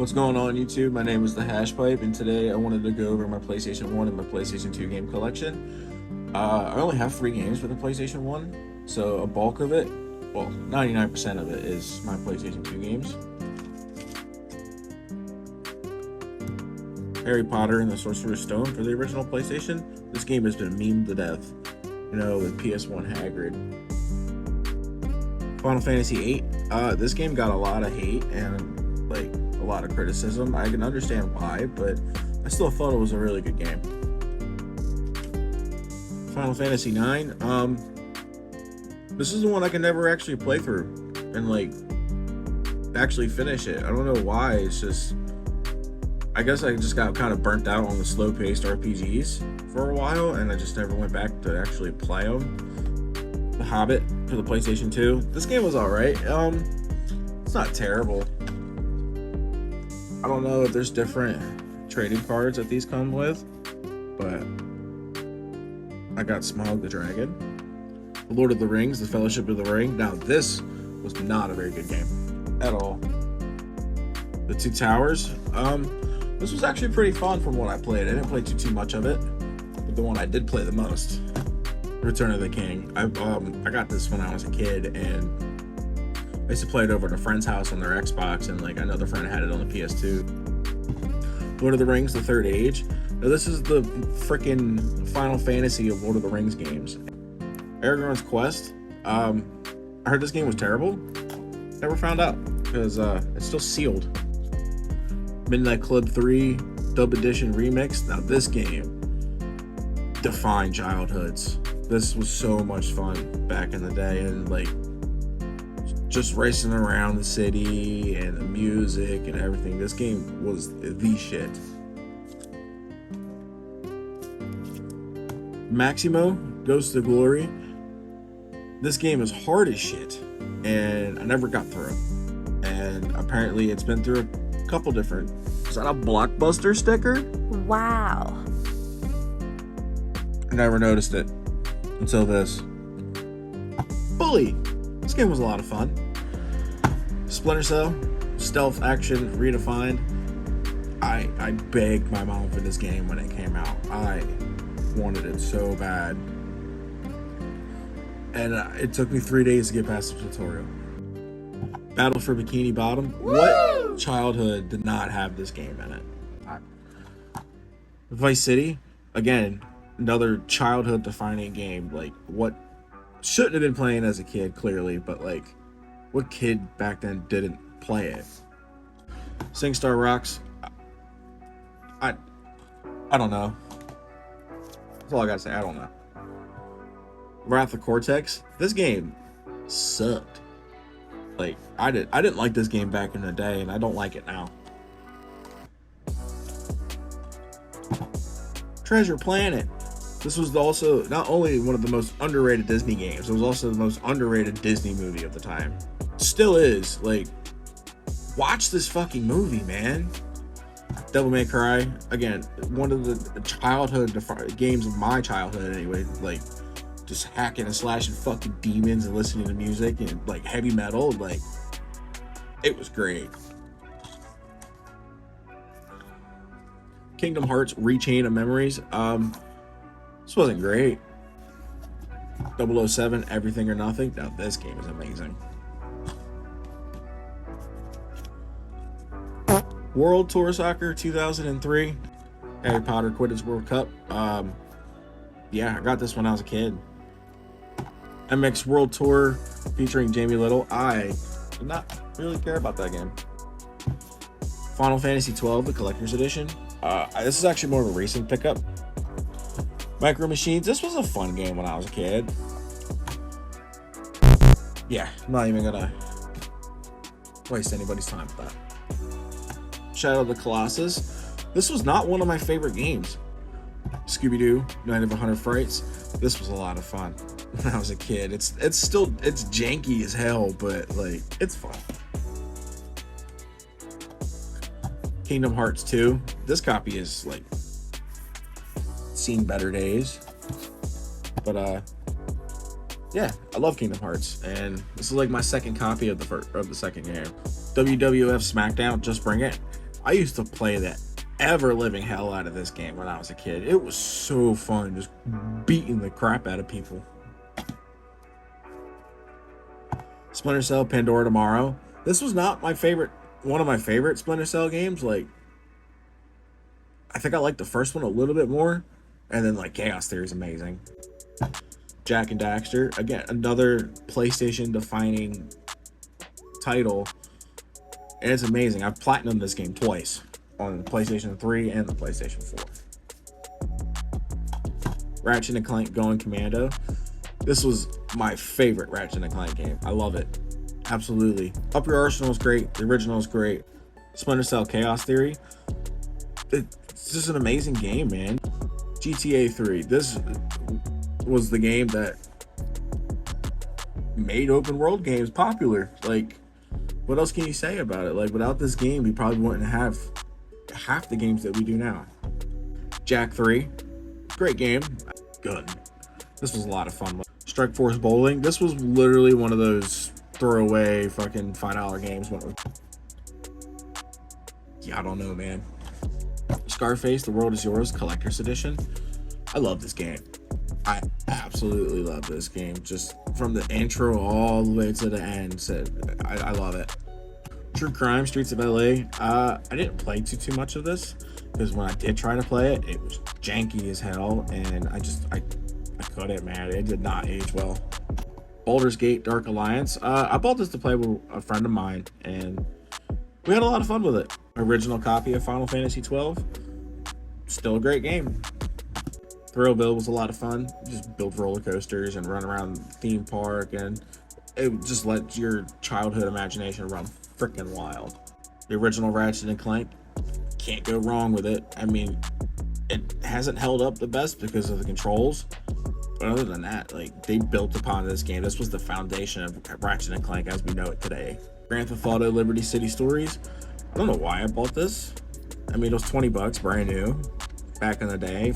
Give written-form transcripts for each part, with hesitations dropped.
What's going on YouTube? My name is The Hash Pipe, and today I wanted to go over my PlayStation 1 and my PlayStation 2 game collection. I only have 3 games for the PlayStation 1, so a bulk of it, well, 99% of it is my PlayStation 2 games. Harry Potter and the Sorcerer's Stone for the original PlayStation. This game has been memed to death, with PS1 Hagrid. Final Fantasy VIII. This game got a lot of hate and a lot of criticism. I can understand why, but I still thought it was a really good game. Final Fantasy IX. This is the one I can never actually play through and actually finish it. I don't know why. It's just, I guess I just got kind of burnt out on the slow-paced RPGs for a while, and I just never went back to actually play them. The Hobbit for the PlayStation 2. This game was alright. It's not terrible. I don't know if there's different trading cards that these come with, but I got Smaug the Dragon. The Lord of the Rings, The Fellowship of the Ring. Now this was not a very good game at all. The Two Towers. This was actually pretty fun from what I played. I didn't play too much of it, but the one I did play the most, Return of the King. I got this when I was a kid, and I used to play it over at a friend's house on their Xbox, and another friend had it on the PS2. Lord of the Rings, The Third Age. Now this is the freaking Final Fantasy of Lord of the Rings games. Aragorn's Quest. I heard this game was terrible. Never found out because it's still sealed. Midnight Club 3 Dub Edition Remix. Now this game defined childhoods. This was so much fun back in the day, and just racing around the city and the music and everything. This game was the shit. Maximo Ghost of Glory. This game is hard as shit, and I never got through it. And apparently it's been through a couple different... Is that a Blockbuster sticker? Wow. I never noticed it until this. Bully. This game was a lot of fun. Splinter Cell, stealth action redefined. I begged my mom for this game when it came out. I wanted it so bad. And it took me 3 days to get past the tutorial. Battle for Bikini Bottom. Woo! What childhood did not have this game in it? Vice City. Again, another childhood defining game. What shouldn't have been playing as a kid, clearly, but what kid back then didn't play it? SingStar Rocks. I don't know. That's all I gotta say. I don't know. Wrath of Cortex. This game sucked. I didn't like this game back in the day, and I don't like it now. Treasure Planet. This was also not only one of the most underrated Disney games, it was also the most underrated Disney movie of the time. Still is. Watch this fucking movie, man. Devil May Cry. Again, one of the childhood games of my childhood anyway. Just hacking and slashing fucking demons and listening to music and heavy metal. It was great. Kingdom Hearts Rechain of Memories. This wasn't great. 007 Everything or Nothing. Now this game is amazing. World Tour Soccer 2003. Harry Potter Quidditch World Cup. Yeah, I got this when I was a kid. MX World Tour featuring Jamie Little. I did not really care about that game. Final Fantasy 12, the Collector's Edition. This is actually more of a recent pickup. Micro Machines. This was a fun game when I was a kid. Yeah, I'm not even gonna waste anybody's time with that. Shadow of the Colossus. This was not one of my favorite games. Scooby-Doo, Night of the 100 Frights. This was a lot of fun when I was a kid. It's janky as hell, but it's fun. Kingdom Hearts 2. This copy is seen better days. But yeah, I love Kingdom Hearts, and this is like my second copy of the second game. WWF SmackDown, Just Bring It. I used to play the ever living hell out of this game when I was a kid. It was so fun just beating the crap out of people. Splinter Cell Pandora Tomorrow. This was not my favorite, one of my favorite Splinter Cell games. Like, I think I liked the first one a little bit more, and then like Chaos Theory is amazing. Jak and Daxter, again, another PlayStation defining title, and it's amazing. I've platinumed this game twice on the PlayStation 3 and the PlayStation 4. Ratchet and Clank Going Commando. This was my favorite Ratchet and Clank game. I love it. Absolutely. Up Your Arsenal is great. The original is great. Splinter Cell Chaos Theory. It's just an amazing game, man. GTA 3. This was the game that made open world games popular. Like, what else can you say about it? Like, without this game, we probably wouldn't have half the games that we do now. Jak 3. Great game. Good. This was a lot of fun. Strike Force Bowling. This was literally one of those throwaway fucking $5 games. Yeah, I don't know, man. Scarface, The World Is Yours, Collector's Edition. I love this game. I absolutely love this game. Just from the intro all the way to the end. I love it. True Crime, Streets of LA. I didn't play too much of this because when I did try to play it, it was janky as hell, and I couldn't, man. It did not age well. Baldur's Gate Dark Alliance. I bought this to play with a friend of mine, and we had a lot of fun with it. Original copy of Final Fantasy 12. Still a great game. Thrillville was a lot of fun. Just build roller coasters and run around the theme park, and it just let your childhood imagination run freaking wild. The original Ratchet and Clank, can't go wrong with it. I mean, it hasn't held up the best because of the controls, but other than that, like, they built upon this game. This was the foundation of Ratchet and Clank as we know it today. Grand Theft Auto Liberty City Stories. I don't know why I bought this. I mean, it was $20 brand new back in the day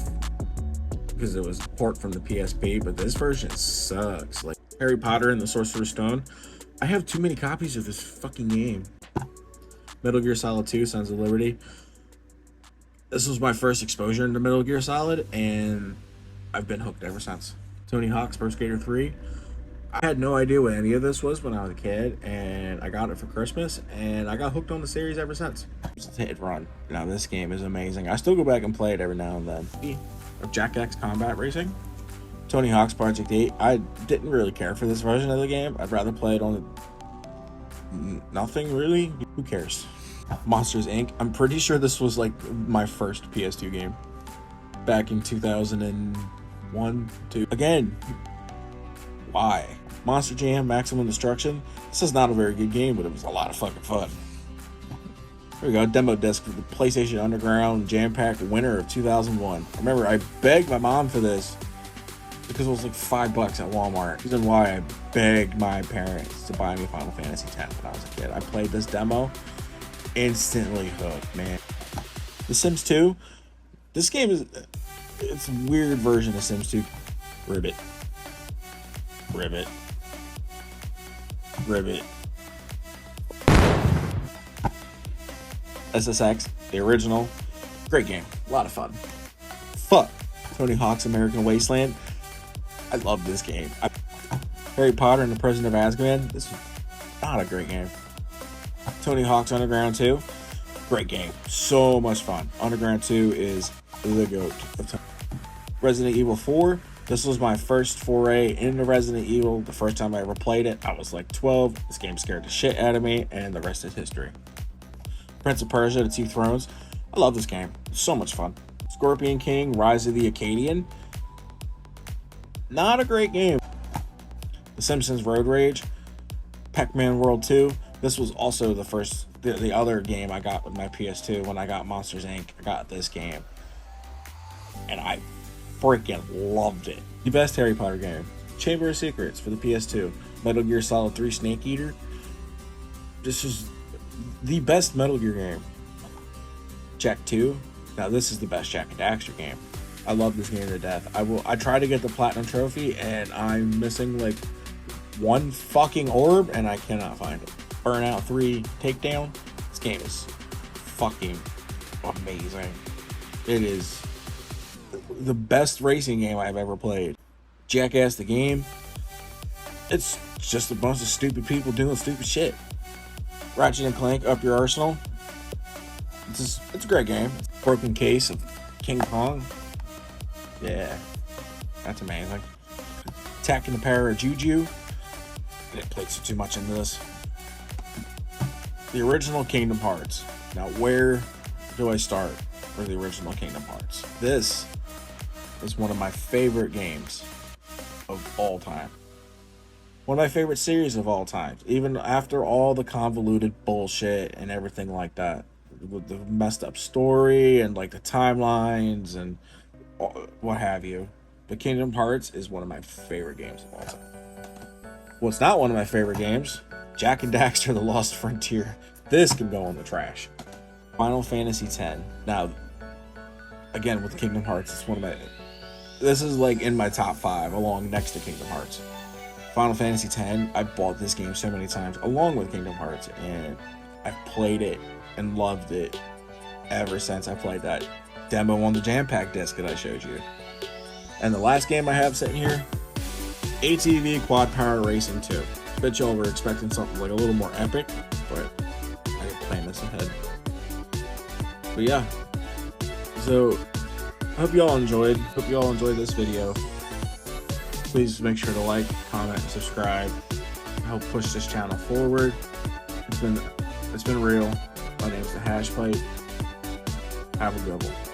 because it was a port from the PSP, but this version sucks. Like Harry Potter and the Sorcerer's Stone. I have too many copies of this fucking game. Metal Gear Solid 2, Sons of Liberty. This was my first exposure into Metal Gear Solid, and I've been hooked ever since. Tony Hawk's Pro Skater 3. I had no idea what any of this was when I was a kid, and I got it for Christmas, and I got hooked on the series ever since. It's a hit and run. Now, this game is amazing. I still go back and play it every now and then. Jack X Combat Racing. Tony Hawk's Project 8. I didn't really care for this version of the game. I'd rather play it on nothing, really. Who cares? Monsters, Inc. I'm pretty sure this was like my first PS2 game. Back in 2001, 2. Again, why? Monster Jam, Maximum Destruction. This is not a very good game, but it was a lot of fucking fun. Here we go, demo disc for the PlayStation Underground Jam Pack winner of 2001. Remember, I begged my mom for this because it was like $5 at Walmart. The reason why I begged my parents to buy me Final Fantasy X when I was a kid. I played this demo, instantly hooked, man. The Sims 2. This game is, it's a weird version of Sims 2. Ribbit. SSX, the original. Great game. A lot of fun. Fuck. Tony Hawk's American Wasteland. I love this game. Harry Potter and the Prisoner of Azkaban. This is not a great game. Tony Hawk's Underground 2. Great game. So much fun. Underground 2 is the GOAT. Resident Evil 4. This was my first foray into Resident Evil. The first time I ever played it, I was like 12. This game scared the shit out of me, and the rest is history. Prince of Persia, The Two Thrones. I love this game. So much fun. Scorpion King, Rise of the Acadian. Not a great game. The Simpsons Road Rage. Pac-Man World 2. This was also the other game I got with my PS2 when I got Monsters, Inc. I got this game, and I freaking loved it. The best Harry Potter game. Chamber of Secrets for the PS2. Metal Gear Solid 3 Snake Eater. This is the best Metal Gear game. Jak 2. Now this is the best Jak and Daxter game. I love this game to death. I try to get the platinum trophy, and I'm missing like one fucking orb, and I cannot find it. Burnout 3 Takedown. This game is fucking amazing. It is the best racing game I've ever played. Jackass the game, it's just a bunch of stupid people doing stupid shit. Ratchet and Clank, Up Your Arsenal. It's a great game. Broken Case of King Kong. Yeah, that's amazing. Attacking the Power of Juju. I didn't play too much into this. The original Kingdom Hearts. Now, where do I start for the original Kingdom Hearts? This is one of my favorite games of all time. One of my favorite series of all time. Even after all the convoluted bullshit and everything like that. With the messed up story and like the timelines and what have you. But Kingdom Hearts is one of my favorite games of all time. What's not one of my favorite games? Jak and Daxter: The Lost Frontier. This can go in the trash. Final Fantasy X. Now, again, with Kingdom Hearts, it's one of my... This is like in my top 5, along next to Kingdom Hearts. Final Fantasy X, I bought this game so many times, along with Kingdom Hearts, and I've played it and loved it ever since I played that demo on the Jam Pack disc that I showed you. And the last game I have sitting here, ATV Quad Power Racing 2. Bet y'all were expecting something like a little more epic, but I didn't plan this ahead. But yeah, so hope y'all enjoyed this video. Please make sure to like, comment, and subscribe. Help push this channel forward. It's been real. My name's The Hash Pipe. Have a good one.